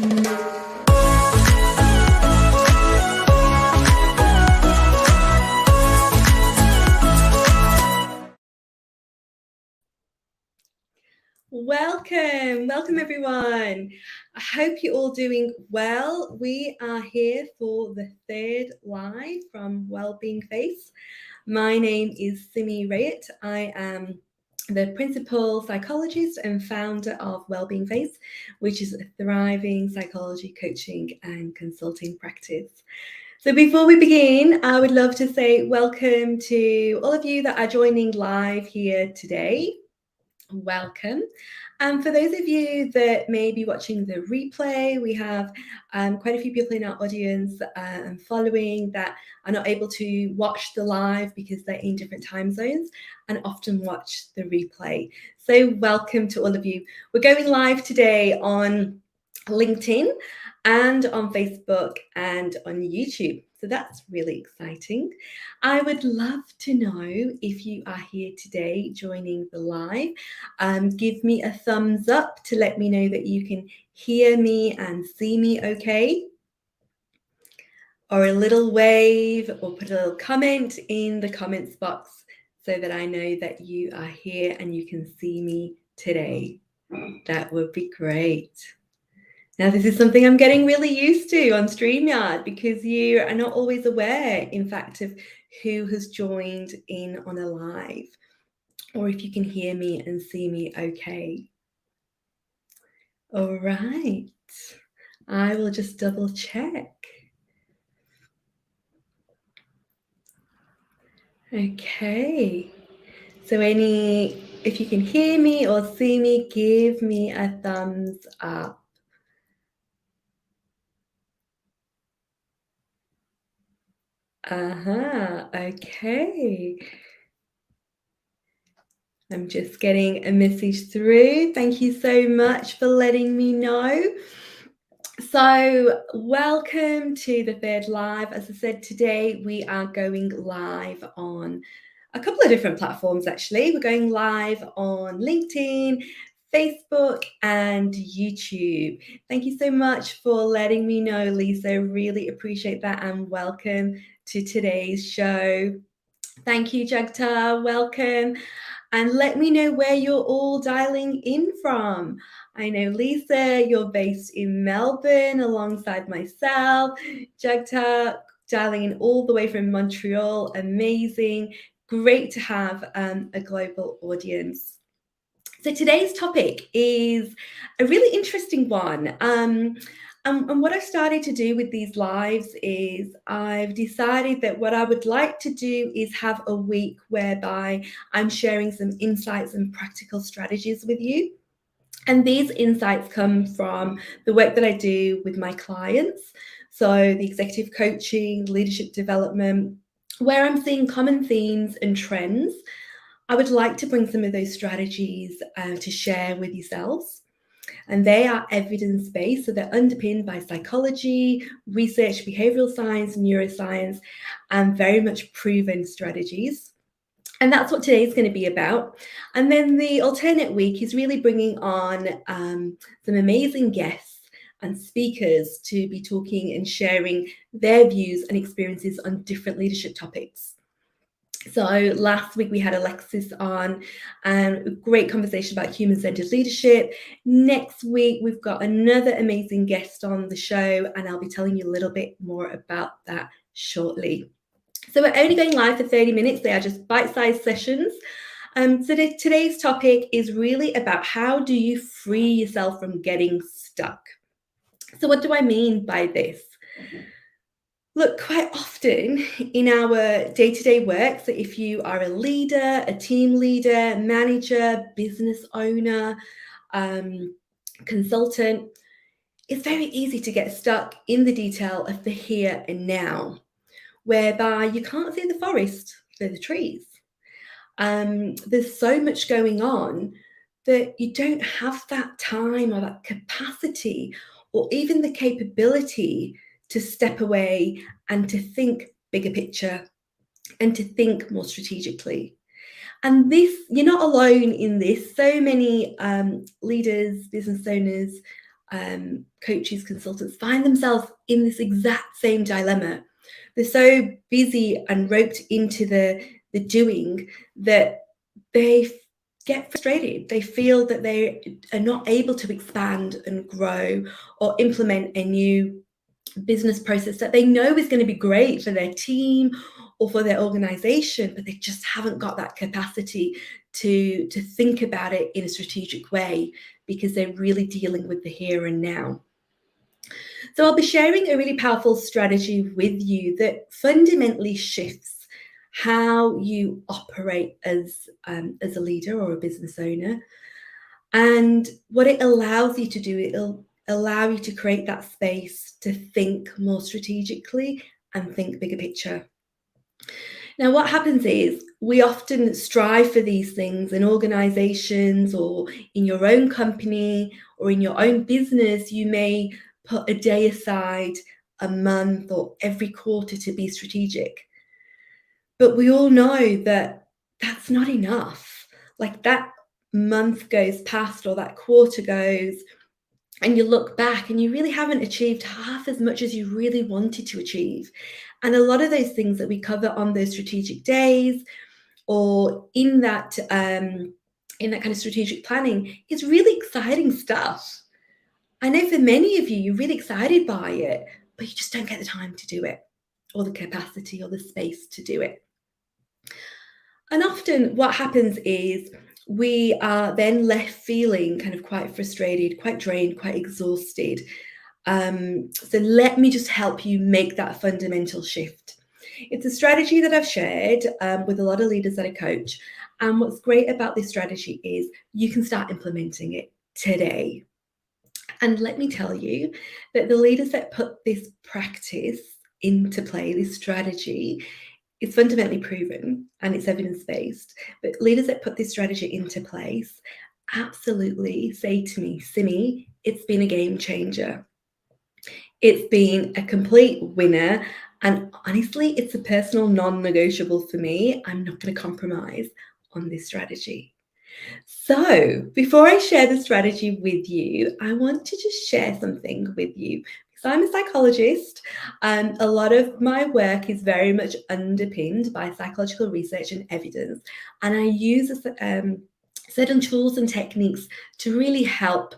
Welcome everyone. I hope you're all doing well. We are here for the third live from Wellbeing Face. My name is Simi Rayet. I am the principal psychologist and founder of Wellbeing Face, which is a thriving psychology coaching and consulting practice. So before we begin, I would love to say welcome to all of you that are joining live here today. Welcome. And for those of you that may be watching the replay, we have quite a few people in our audience and following that are not able to watch the live because they're in different time zones and often watch the replay. So welcome to all of you. We're going live today on LinkedIn and on Facebook and on YouTube. So that's really exciting. I would love to know if you are here today joining the live. Give me a thumbs up to let me know that you can hear me and see me okay. Or a little wave, or put a little comment in the comments box so that I know that you are here and you can see me today. That would be great. Now, this is something I'm getting really used to on StreamYard because you are not always aware, in fact, of who has joined in on a live, or if you can hear me and see me okay. All right, I will just double check. Okay, so if you can hear me or see me, give me a thumbs up. Okay. I'm just getting a message through. Thank you so much for letting me know. So welcome to the third live. As I said, today we are going live on a couple of different platforms actually. We're going live on LinkedIn, Facebook and YouTube. Thank you so much for letting me know, Lisa. Really appreciate that, and welcome to today's show. Thank you, Jagta. Welcome. And let me know where you're all dialing in from. I know, Lisa, you're based in Melbourne alongside myself. Jagta, dialing in all the way from Montreal. Amazing. Great to have a global audience. So today's topic is a really interesting one. And what I've started to do with these lives is I've decided that what I would like to do is have a week whereby I'm sharing some insights and practical strategies with you. And these insights come from the work that I do with my clients. So the executive coaching, leadership development, where I'm seeing common themes and trends. I would like to bring some of those strategies to share with yourselves. And they are evidence-based, so they're underpinned by psychology, research, behavioral science, neuroscience, and very much proven strategies. And that's what today's going to be about. And then the alternate week is really bringing on some amazing guests and speakers to be talking and sharing their views and experiences on different leadership topics. So last week we had Alexis on and a great conversation about human-centered leadership. Next week we've got another amazing guest on the show, and I'll be telling you a little bit more about that shortly. So we're only going live for 30 minutes. They are just bite-sized sessions. So today's topic is really about how do you free yourself from getting stuck. So what do I mean by this? Look, quite often in our day-to-day work, so if you are a leader, a team leader, manager, business owner, consultant, it's very easy to get stuck in the detail of the here and now, whereby you can't see the forest for the trees. There's so much going on that you don't have that time or that capacity or even the capability to step away and to think bigger picture and to think more strategically. And this, you're not alone in this. So many leaders, business owners, coaches, consultants find themselves in this exact same dilemma. They're so busy and roped into the doing that they get frustrated. They feel that they are not able to expand and grow or implement a new business process that they know is going to be great for their team or for their organization, but they just haven't got that capacity to think about it in a strategic way because they're really dealing with the here and now. So I'll be sharing a really powerful strategy with you that fundamentally shifts how you operate as a leader or a business owner. And what it allows you to do, it'll allow you to create that space to think more strategically and think bigger picture. Now, what happens is we often strive for these things in organizations or in your own company or in your own business. You may put a day aside, a month, or every quarter to be strategic. But we all know that that's not enough. Like that month goes past or that quarter goes, and you look back and you really haven't achieved half as much as you really wanted to achieve. And a lot of those things that we cover on those strategic days or in that kind of strategic planning is really exciting stuff. I know for many of you, you're really excited by it, but you just don't get the time to do it or the capacity or the space to do it. And often what happens is we are then left feeling kind of quite frustrated, quite drained, quite exhausted. So let me just help you make that fundamental shift. It's a strategy that I've shared with a lot of leaders that I coach. And what's great about this strategy is you can start implementing it today. And let me tell you that the leaders that put this practice into play, this strategy, it's fundamentally proven and it's evidence-based, but leaders that put this strategy into place absolutely say to me, Simi, it's been a game changer. It's been a complete winner. And honestly, it's a personal non-negotiable for me. I'm not going to compromise on this strategy. So before I share the strategy with you, I want to just share something with you. So I'm a psychologist, and a lot of my work is very much underpinned by psychological research and evidence. And I use certain tools and techniques to really help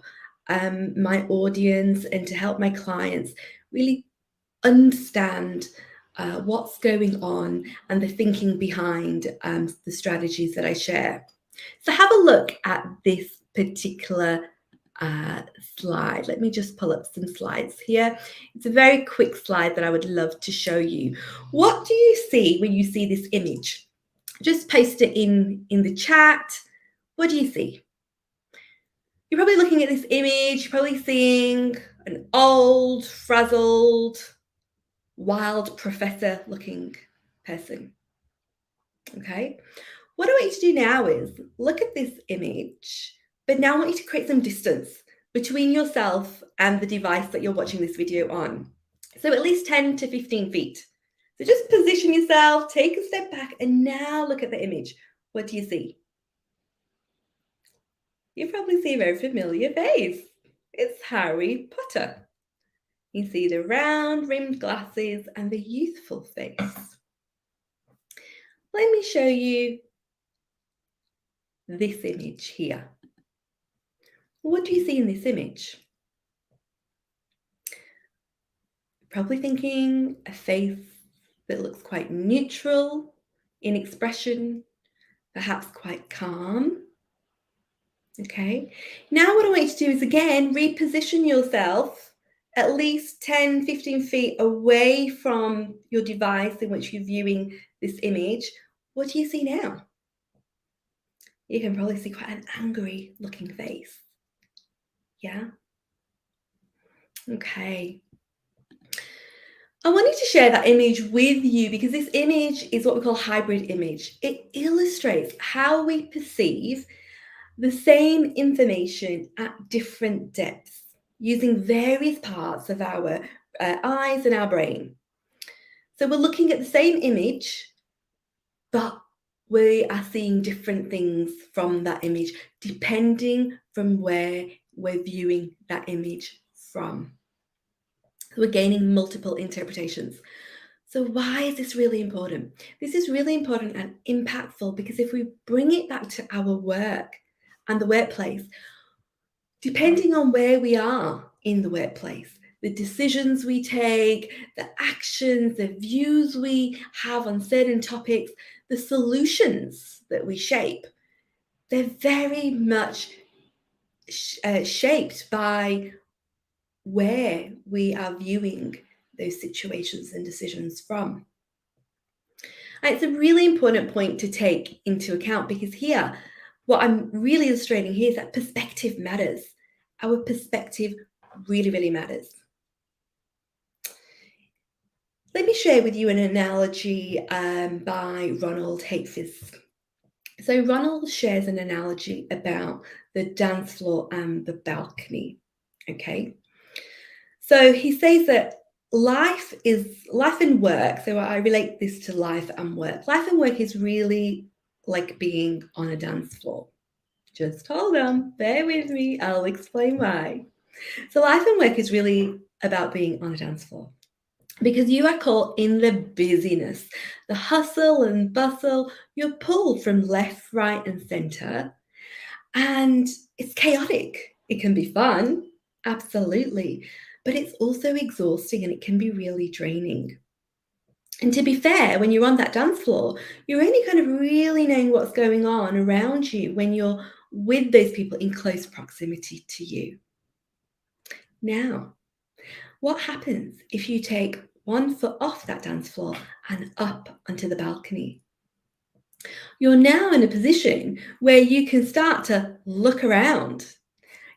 my audience and to help my clients really understand what's going on and the thinking behind the strategies that I share. So have a look at this particular slide. Let me just pull up some slides here. It's a very quick slide that I would love to show you. What do you see when you see this image? Just post it in the chat. What do you see? You're probably looking at this image, you're probably seeing an old, frazzled, wild professor looking person. Okay. What I want you to do now is look at this image, but now I want you to create some distance between yourself and the device that you're watching this video on. So at least 10 to 15 feet. So just position yourself, take a step back, and now look at the image. What do you see? You probably see a very familiar face. It's Harry Potter. You see the round rimmed glasses and the youthful face. Let me show you this image here. What do you see in this image? Probably thinking a face that looks quite neutral in expression, perhaps quite calm. Okay, now what I want you to do is again reposition yourself at least 10, 15 feet away from your device in which you're viewing this image. What do you see now? You can probably see quite an angry looking face. Yeah? Okay. I wanted to share that image with you because this image is what we call hybrid image. It illustrates how we perceive the same information at different depths using various parts of our eyes and our brain. So we're looking at the same image, but we are seeing different things from that image depending from where we're viewing that image from. We're gaining multiple interpretations. So why is this really important? This is really important and impactful because if we bring it back to our work and the workplace, depending on where we are in the workplace, the decisions we take, the actions, the views we have on certain topics, the solutions that we shape, they're very much shaped by where we are viewing those situations and decisions from. And it's a really important point to take into account because here, what I'm really illustrating here is that perspective matters. Our perspective really, really matters. Let me share with you an analogy by Ronald Hafez. So Ronald shares an analogy about the dance floor and the balcony. Okay. So he says that life and work. So I relate this to life and work. Life and work is really like being on a dance floor. Just hold on, bear with me. I'll explain why. So life and work is really about being on a dance floor because you are caught in the busyness, the hustle and bustle. You're pulled from left, right, and center, and it's chaotic. It can be fun, absolutely, but it's also exhausting and it can be really draining. And to be fair, when you're on that dance floor, you're only kind of really knowing what's going on around you when you're with those people in close proximity to you. Now, what happens if you take one foot off that dance floor and up onto the balcony? You're now in a position where you can start to look around.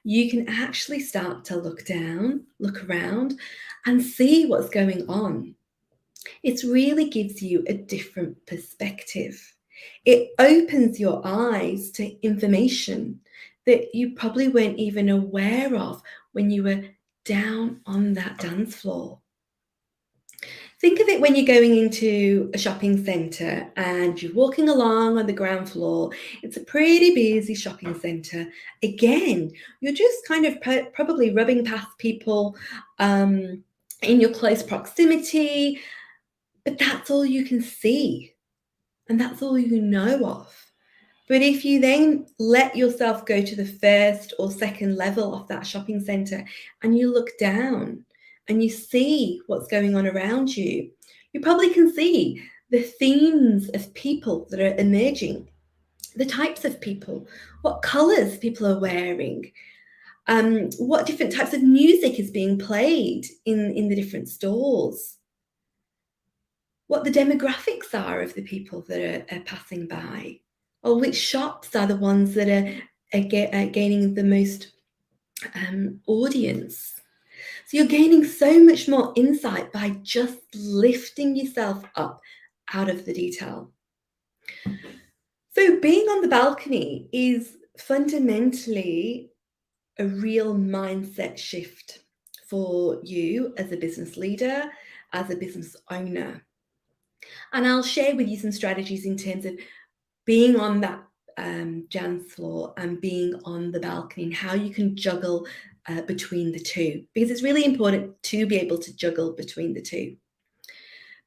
You can actually start to look down, look around, and see what's going on. It really gives you a different perspective. It opens your eyes to information that you probably weren't even aware of when you were down on that dance floor. Think of it when you're going into a shopping centre and you're walking along on the ground floor. It's a pretty busy shopping centre. Again, you're just kind of probably rubbing past people in your close proximity, but that's all you can see and that's all you know of. But if you then let yourself go to the first or second level of that shopping centre and you look down and you see what's going on around you, you probably can see the themes of people that are emerging, the types of people, what colours people are wearing, what different types of music is being played in the different stores, what the demographics are of the people that are passing by, or which shops are the ones that are gaining the most audience. So you're gaining so much more insight by just lifting yourself up out of the detail. So being on the balcony is fundamentally a real mindset shift for you as a business leader, as a business owner. And I'll share with you some strategies in terms of being on that dance floor and being on the balcony and how you can juggle between the two, because it's really important to be able to juggle between the two.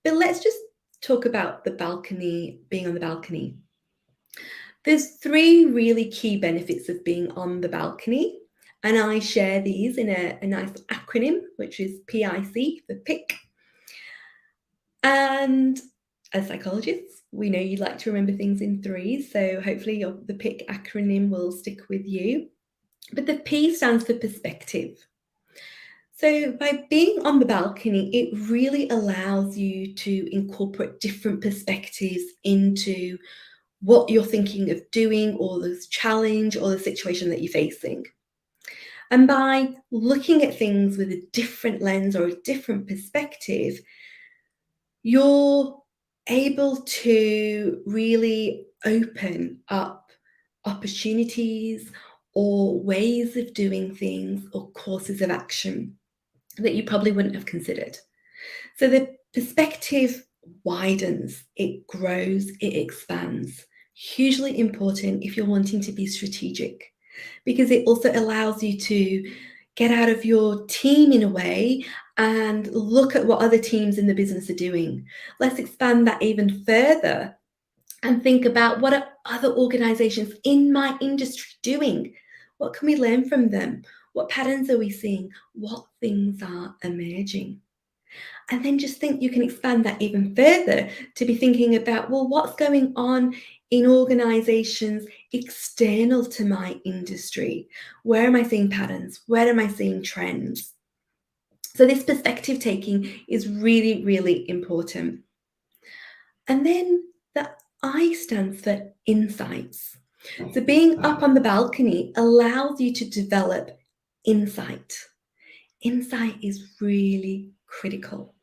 But let's just talk about the balcony, being on the balcony. There's 3 really key benefits of being on the balcony, and I share these in a nice acronym, which is PIC for PIC. And as psychologists, we know you like to remember things in 3s, so hopefully the PIC acronym will stick with you. But the P stands for perspective. So by being on the balcony, it really allows you to incorporate different perspectives into what you're thinking of doing or the challenge or the situation that you're facing. And by looking at things with a different lens or a different perspective, you're able to really open up opportunities or ways of doing things or courses of action that you probably wouldn't have considered. So the perspective widens, it grows, it expands. Hugely important if you're wanting to be strategic, because it also allows you to get out of your team in a way and look at what other teams in the business are doing. Let's expand that even further and think about what are other organizations in my industry doing? What can we learn from them? What patterns are we seeing? What things are emerging? And then just think you can expand that even further to be thinking about, well, what's going on in organizations external to my industry? Where am I seeing patterns? Where am I seeing trends? So this perspective taking is really, really important. And then the I stands for insights. So being up on the balcony allows you to develop insight. Insight is really critical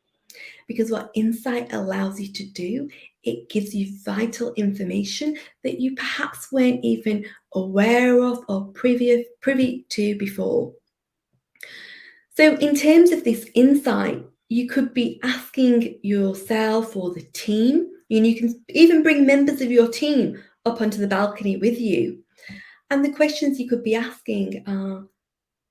because what insight allows you to do, it gives you vital information that you perhaps weren't even aware of or privy to before. So, in terms of this insight, you could be asking yourself or the team, and you can even bring members of your team up onto the balcony with you. And the questions you could be asking are,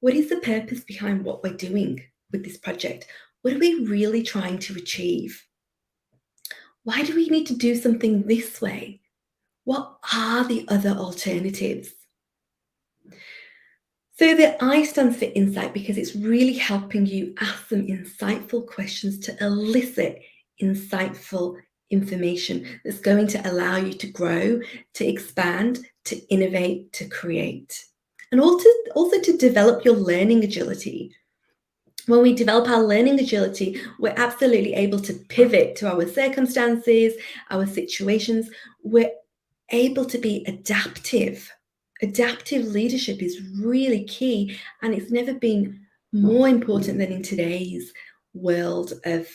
what is the purpose behind what we're doing with this project? What are we really trying to achieve? Why do we need to do something this way? What are the other alternatives? So the I stands for insight because it's really helping you ask some insightful questions to elicit insightful information that's going to allow you to grow, to expand, to innovate, to create. And also to develop your learning agility. When we develop our learning agility, we're absolutely able to pivot to our circumstances, our situations. We're able to be adaptive. Adaptive leadership is really key, and it's never been more important than in today's world of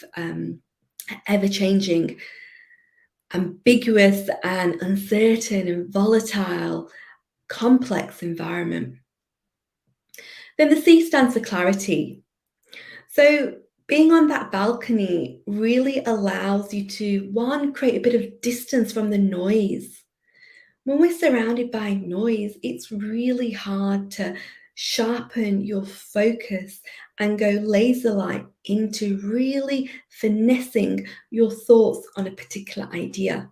ever changing, ambiguous, and uncertain, and volatile, complex environment. Then the C stands for clarity. So, being on that balcony really allows you to, one, create a bit of distance from the noise. When we're surrounded by noise, it's really hard to sharpen your focus and go laser like into really finessing your thoughts on a particular idea.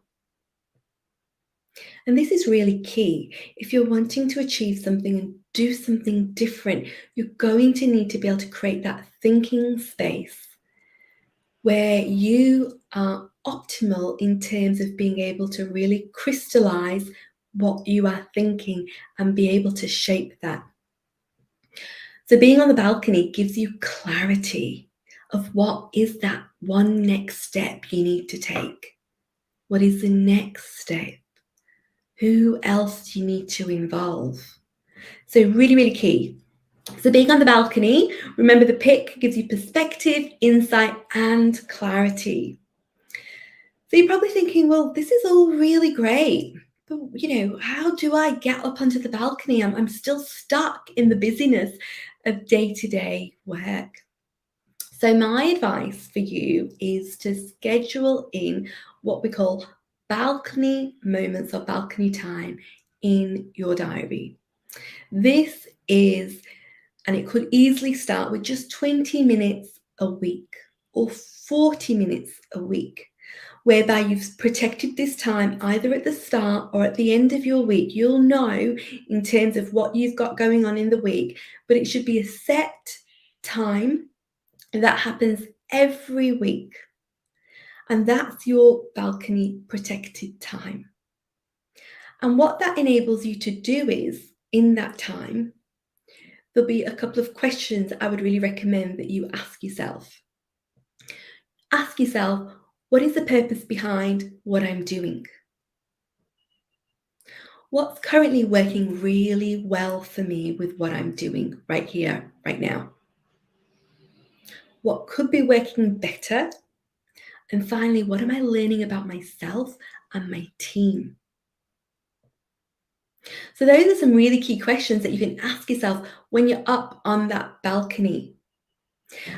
And this is really key. If you're wanting to achieve something and do something different, you're going to need to be able to create that thinking space where you are optimal in terms of being able to really crystallize what you are thinking and be able to shape that. So being on the balcony gives you clarity of what is that one next step you need to take. What is the next step? Who else do you need to involve? So really, really key. So being on the balcony, remember the pick gives you perspective, insight, and clarity. So you're probably thinking, well, this is all really great, but how do I get up onto the balcony? I'm still stuck in the busyness of day-to-day work. So my advice for you is to schedule in what we call balcony moments or balcony time in your diary. This is, and it could easily start with just 20 minutes a week or 40 minutes a week, whereby you've protected this time either at the start or at the end of your week. You'll know in terms of what you've got going on in the week, but it should be a set time that happens every week. And that's your balcony protected time. And what that enables you to do is, in that time, there'll be a couple of questions I would really recommend that you ask yourself. Ask yourself, what is the purpose behind what I'm doing? What's currently working really well for me with what I'm doing right here, right now? What could be working better? And finally, what am I learning about myself and my team? So those are some really key questions that you can ask yourself when you're up on that balcony.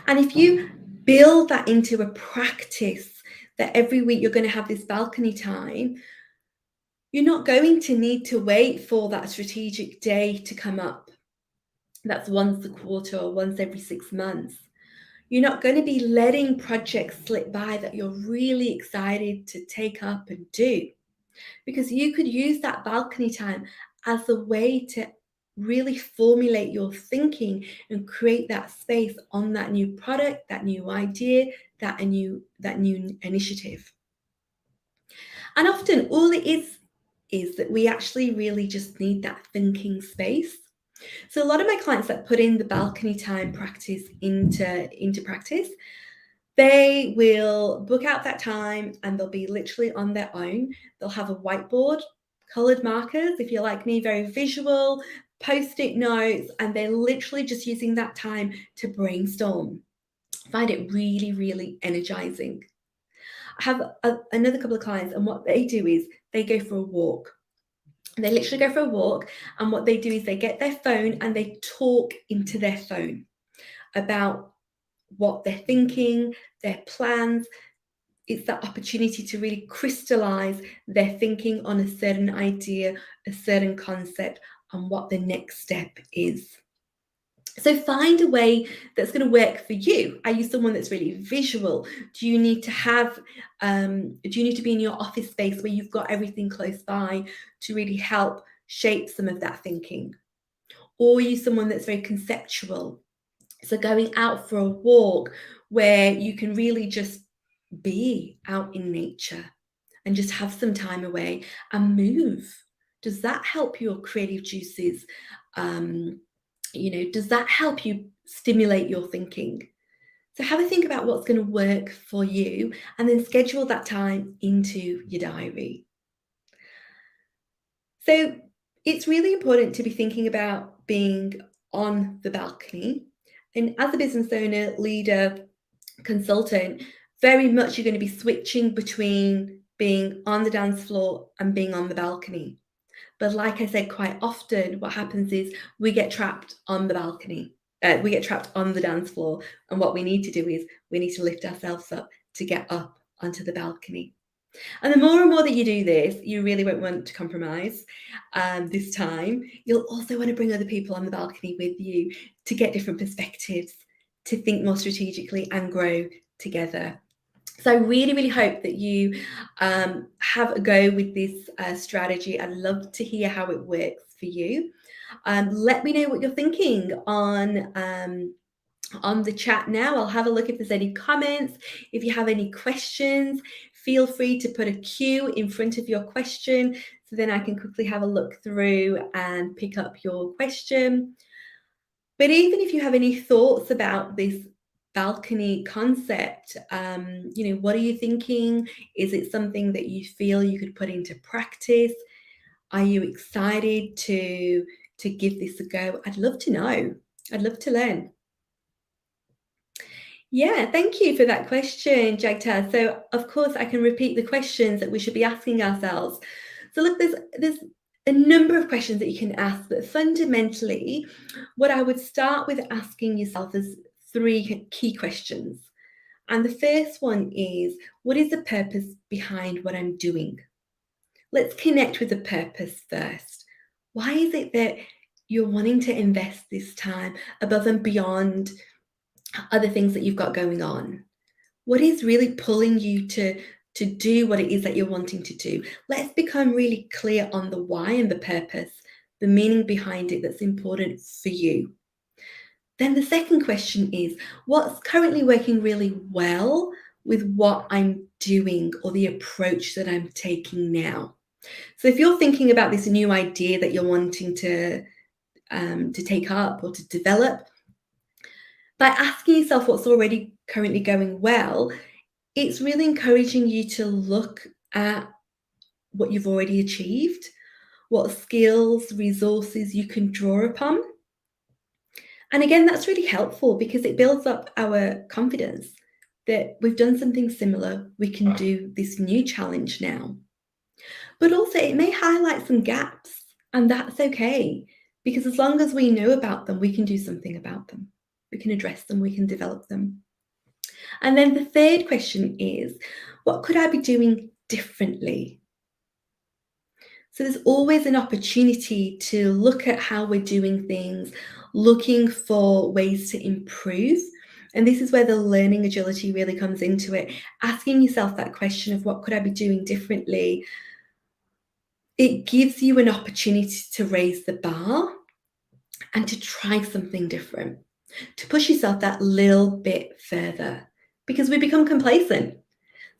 And if you build that into a practice that every week you're going to have this balcony time, you're not going to need to wait for that strategic day to come up. that's once a quarter or once every 6 months. You're not going to be letting projects slip by that you're really excited to take up and do, because you could use that balcony time as a way to really formulate your thinking and create that space on that new product, that new idea, that new initiative. And often all it is that we actually really just need that thinking space. So a lot of my clients that put in the balcony time practice into practice, they will book out that time and they'll be literally on their own. They'll have a whiteboard, colored markers, if you're like me, very visual, post-it notes, and they're literally just using that time to brainstorm. I find it really, really energizing. I have another couple of clients, and what they do is they go for a walk. They literally go for a walk, and what they do is they get their phone and they talk into their phone about what they're thinking, their plans. It's that opportunity to really crystallize their thinking on a certain idea, a certain concept, and what the next step is. So find a way that's going to work for you. Are you someone that's really visual? Do you need to have, do you need to be in your office space where you've got everything close by to really help shape some of that thinking? Or are you someone that's very conceptual? So going out for a walk where you can really just be out in nature and just have some time away and move. Does that help your creative juices? Does that help you stimulate your thinking? So have a think about what's going to work for you and then schedule that time into your diary. So it's really important to be thinking about being on the balcony. And as a business owner, leader, consultant, very much you're going to be switching between being on the dance floor and being on the balcony. But like I said, quite often what happens is we get trapped on the balcony. We get trapped on the dance floor. And what we need to do is we need to lift ourselves up to get up onto the balcony. And the more and more that you do this, you really won't want to compromise this time. You'll also want to bring other people on the balcony with you to get different perspectives, to think more strategically and grow together. So I really, really hope that you have a go with this strategy. I'd love to hear how it works for you. Let me know what you're thinking on the chat now. I'll have a look if there's any comments. If you have any questions, feel free to put a Q in front of your question so then I can quickly have a look through and pick up your question. But even if you have any thoughts about this balcony concept, what are you thinking? Is it something that you feel you could put into practice? Are you excited to give this a go? I'd love to know. I'd love to learn. Yeah, thank you for that question, Jagtar. So, of course, I can repeat the questions that we should be asking ourselves. So, look, there's a number of questions that you can ask, but fundamentally, what I would start with asking yourself is three key questions. And the first one is, what is the purpose behind what I'm doing? Let's connect with the purpose first. Why is it that you're wanting to invest this time above and beyond other things that you've got going on? What is really pulling you to do what it is that you're wanting to do? Let's become really clear on the why and the purpose, the meaning behind it that's important for you. Then the second question is, what's currently working really well with what I'm doing or the approach that I'm taking now? So if you're thinking about this new idea that you're wanting to take up or to develop, by asking yourself what's already currently going well, it's really encouraging you to look at what you've already achieved, what skills, resources you can draw upon. And again, that's really helpful because it builds up our confidence that we've done something similar, we can do this new challenge now. But also, it may highlight some gaps, and that's okay because as long as we know about them, we can do something about them. We can address them, we can develop them. And then the third question is, what could I be doing differently? So there's always an opportunity to look at how we're doing things, looking for ways to improve. And this is where the learning agility really comes into it. Asking yourself that question of what could I be doing differently? It gives you an opportunity to raise the bar and to try something different, to push yourself that little bit further because we become complacent.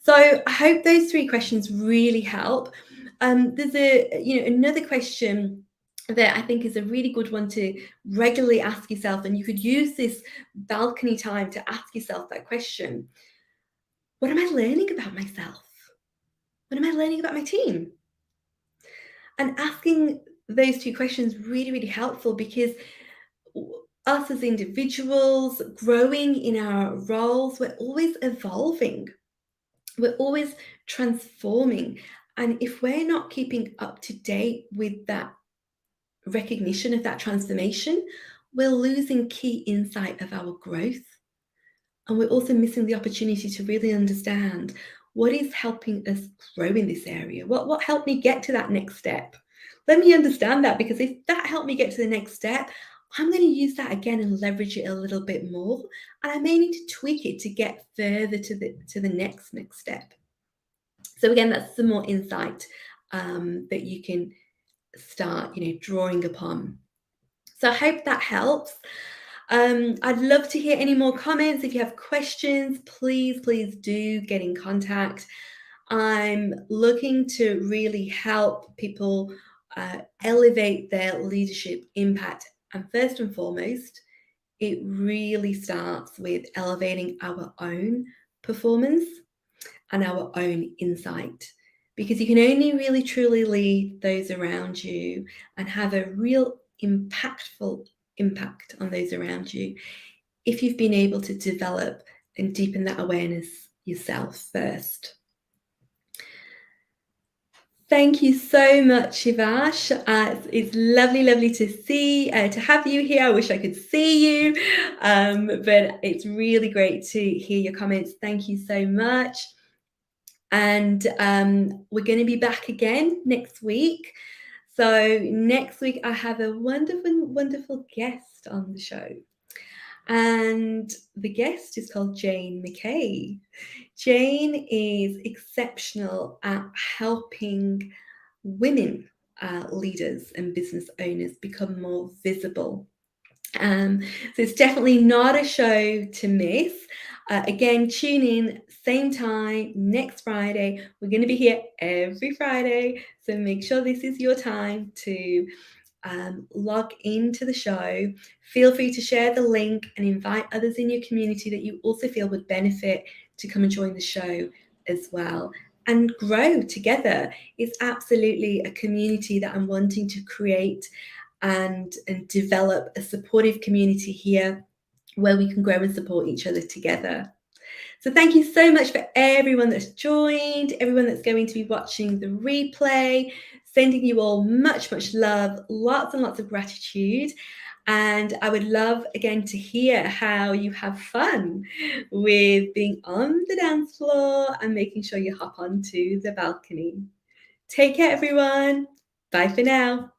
So I hope those three questions really help. There's another question that I think is a really good one to regularly ask yourself, and you could use this balcony time to ask yourself that question. What am I learning about myself? What am I learning about my team? And asking those two questions really, really helpful because us as individuals growing in our roles, we're always evolving. We're always transforming. And if we're not keeping up to date with that recognition of that transformation, we're losing key insight of our growth. And we're also missing the opportunity to really understand what is helping us grow in this area. What helped me get to that next step? Let me understand that, because if that helped me get to the next step, I'm going to use that again and leverage it a little bit more. And I may need to tweak it to get further to the next step. So again, that's some more insight that you can start, drawing upon. So I hope that helps. I'd love to hear any more comments. If you have questions, please do get in contact. I'm looking to really help people elevate their leadership impact. And first and foremost, it really starts with elevating our own performance and our own insight. Because you can only really truly lead those around you and have a real impactful impact on those around you if you've been able to develop and deepen that awareness yourself first. Thank you so much, Shivash. It's lovely to have you here. I wish I could see you, but it's really great to hear your comments. Thank you so much. And we're going to be back again next week. So next week I have a wonderful guest on the show. And the guest is called Jane McKay. Jane is exceptional at helping women leaders and business owners become more visible. So it's definitely not a show to miss. Again, tune in, same time, next Friday. We're going to be here every Friday. So make sure this is your time to log into the show. Feel free to share the link and invite others in your community that you also feel would benefit to come and join the show as well. And grow together. It's absolutely a community that I'm wanting to create and develop a supportive community here where we can grow and support each other together. So thank you so much for everyone that's joined, everyone that's going to be watching the replay, sending you all much love, lots and lots of gratitude. And I would love, again, to hear how you have fun with being on the dance floor and making sure you hop onto the balcony. Take care, everyone. Bye for now.